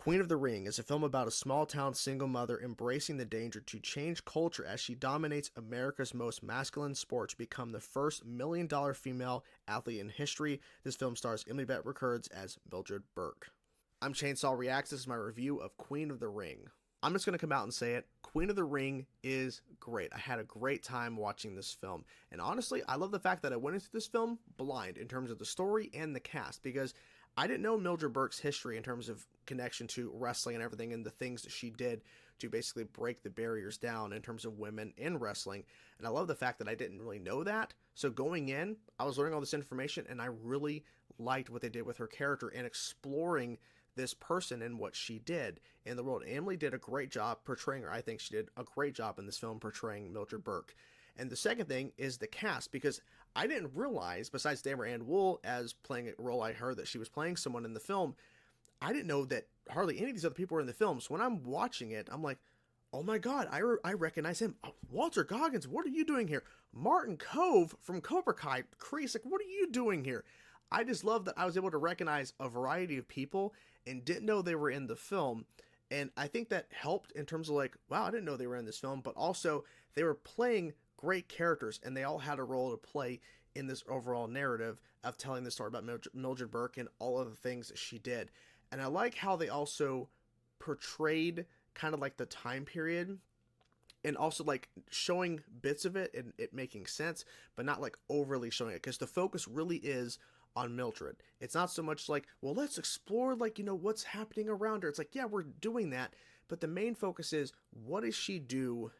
Queen of the Ring is a film about a small town single mother embracing the danger to change culture as she dominates America's most masculine sport to become the first $1 million female athlete in history. This film stars Bett Rickards as Mildred Burke. I'm Chainsaw Reacts. This is my review of Queen of the Ring. I'm just going to come out and say it. Queen of the Ring is great. I had a great time watching this film. And honestly, I love the fact that I went into this film blind in terms of the story and the cast, because I didn't know Mildred Burke's history in terms of connection to wrestling and everything and the things that she did to basically break the barriers down in terms of women in wrestling. And I love the fact that I didn't really know that. So going in, I was learning all this information and I really liked what they did with her character and exploring this person and what she did in the world. Emily did a great job portraying her. I think she did a great job in this film portraying Mildred Burke. And the second thing is the cast, because I didn't realize, besides Deborah and Woll as playing a role, I heard that she was playing someone in the film. I didn't know that hardly any of these other people were in the film. So when I'm watching it, I'm like, oh my God, I recognize him. Oh, Walter Goggins, what are you doing here? Martin Kove from Cobra Kai, Kreese, like, what are you doing here? I just love that I was able to recognize a variety of people and didn't know they were in the film. And I think that helped in terms of like, wow, I didn't know they were in this film, but also they were playing great characters and they all had a role to play in this overall narrative of telling the story about Mildred Burke and all of the things that she did. And I like how they also portrayed kind of like the time period and also like showing bits of it and it making sense, but not like overly showing it, because the focus really is on Mildred. It's not so much like, well, let's explore like, what's happening around her. It's like, yeah, we're doing that, but the main focus is what does she do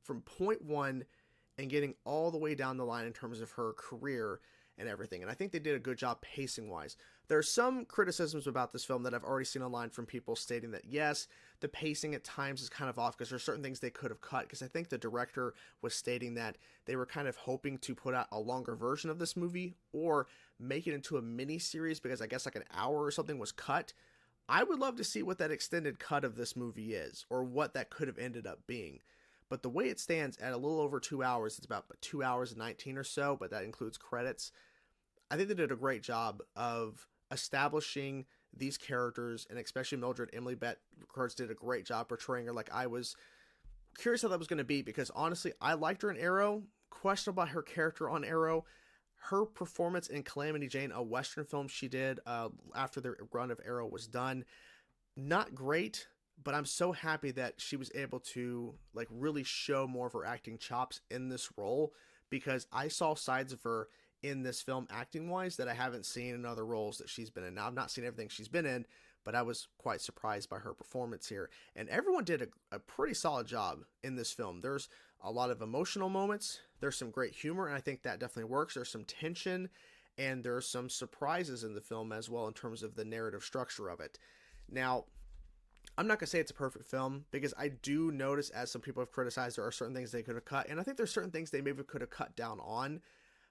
from point one and getting all the way down the line in terms of her career and everything. And I think they did a good job pacing wise. There are some criticisms about this film that I've already seen online from people stating that yes, the pacing at times is kind of off because there's certain things they could have cut, because I think the director was stating that they were kind of hoping to put out a longer version of this movie or make it into a mini series, because I guess like an hour or something was cut. I would love to see what that extended cut of this movie is, or what that could have ended up being. But the way it stands at a little over 2 hours, it's about 2 hours and 19 or so, but that includes credits. I think they did a great job of establishing these characters, and especially Mildred. Bett Rickards did a great job portraying her. Like, I was curious how that was going to be, because honestly, I liked her in Arrow. Questionable about her character on Arrow. Her performance in Calamity Jane, a Western film she did after the run of Arrow was done, not great. But I'm so happy that she was able to like really show more of her acting chops in this role, because I saw sides of her in this film acting wise that I haven't seen in other roles that she's been in. Now, I've not seen everything she's been in, but I was quite surprised by her performance here. And everyone did a pretty solid job in this film. There's a lot of emotional moments. There's some great humor, and I think that definitely works. There's some tension, and there are some surprises in the film as well in terms of the narrative structure of it. Now, I'm not going to say it's a perfect film, because I do notice, as some people have criticized, there are certain things they could have cut, and I think there's certain things they maybe could have cut down on,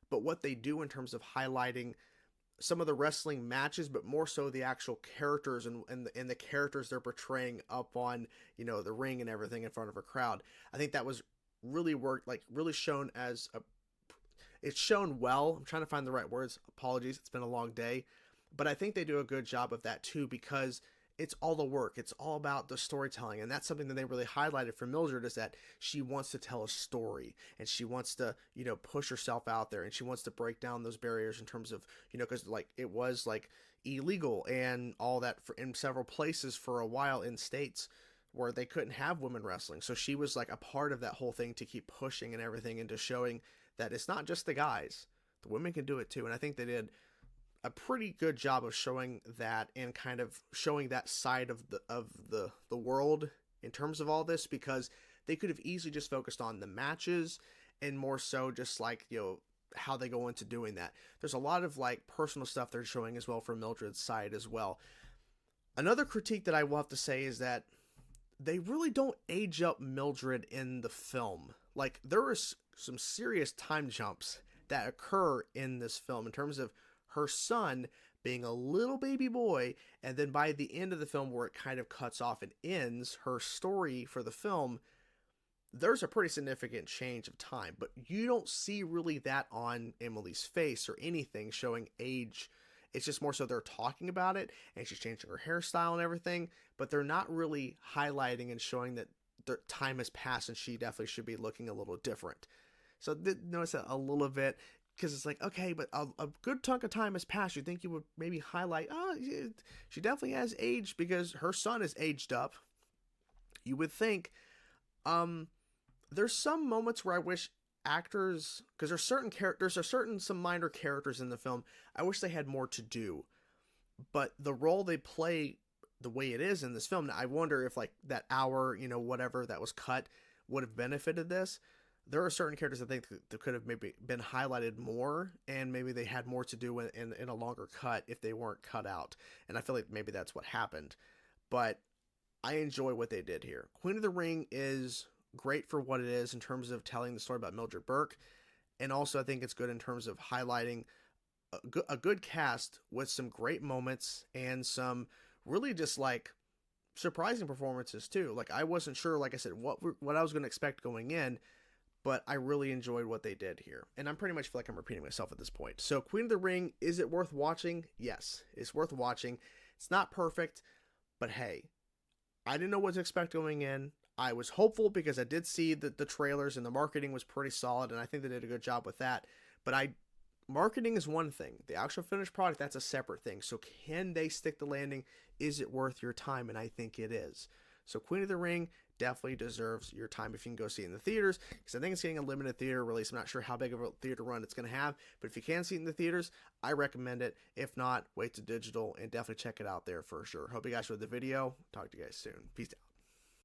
but what they do in terms of highlighting some of the wrestling matches, but more so the actual characters and the characters they're portraying up on, the ring and everything in front of a crowd. I think that was really worked, like really shown as it's shown well. I'm trying to find the right words. Apologies. It's been a long day, but I think they do a good job of that too, because it's all the work. It's all about the storytelling. And that's something that they really highlighted for Mildred, is that she wants to tell a story and she wants to, push herself out there, and she wants to break down those barriers in terms of, because like it was like illegal and all that in several places for a while in states where they couldn't have women wrestling. So she was like a part of that whole thing to keep pushing and everything into showing that it's not just the guys, the women can do it too. And I think they did a pretty good job of showing that and kind of showing that side of the world in terms of all this, because they could have easily just focused on the matches and more so just like, how they go into doing that. There's a lot of like personal stuff they're showing as well from Mildred's side as well. Another critique that I will have to say is that they really don't age up Mildred in the film. Like, there is some serious time jumps that occur in this film in terms of her son being a little baby boy, and then by the end of the film where it kind of cuts off and ends her story for the film, there's a pretty significant change of time, but you don't see really that on Emily's face or anything showing age It's just more so they're talking about it, and she's changing her hairstyle and everything, but they're not really highlighting and showing that the time has passed and she definitely should be looking a little different. So notice that a little bit, because it's like, okay, but a good chunk of time has passed. You think you would maybe highlight, oh, she definitely has aged because her son is aged up. You would think. There's some moments where I wish actors, because there's certain characters, some minor characters in the film, I wish they had more to do. But the role they play, the way it is in this film, I wonder if like that hour, whatever that was cut would have benefited this. There are certain characters I think that could have maybe been highlighted more, and maybe they had more to do in a longer cut if they weren't cut out. And I feel like maybe that's what happened. But I enjoy what they did here. Queen of the Ring is great for what it is in terms of telling the story about Mildred Burke. And also I think it's good in terms of highlighting a good cast with some great moments and some really just like surprising performances too. Like I wasn't sure, like I said, what I was going to expect going in, but I really enjoyed what they did here. And I'm pretty much feel like I'm repeating myself at this point. So Queen of the Ring, is it worth watching? Yes, it's worth watching. It's not perfect, but hey, I didn't know what to expect going in. I was hopeful because I did see that the trailers and the marketing was pretty solid, and I think they did a good job with that. But marketing is one thing. The actual finished product, that's a separate thing. So can they stick the landing? Is it worth your time? And I think it is. So Queen of the Ring definitely deserves your time if you can go see it in the theaters, because I think it's getting a limited theater release. I'm not sure how big of a theater run it's going to have, but if you can see it in the theaters, I recommend it. If not, wait to digital and definitely check it out there for sure. Hope you guys enjoyed the video. Talk to you guys soon. Peace out.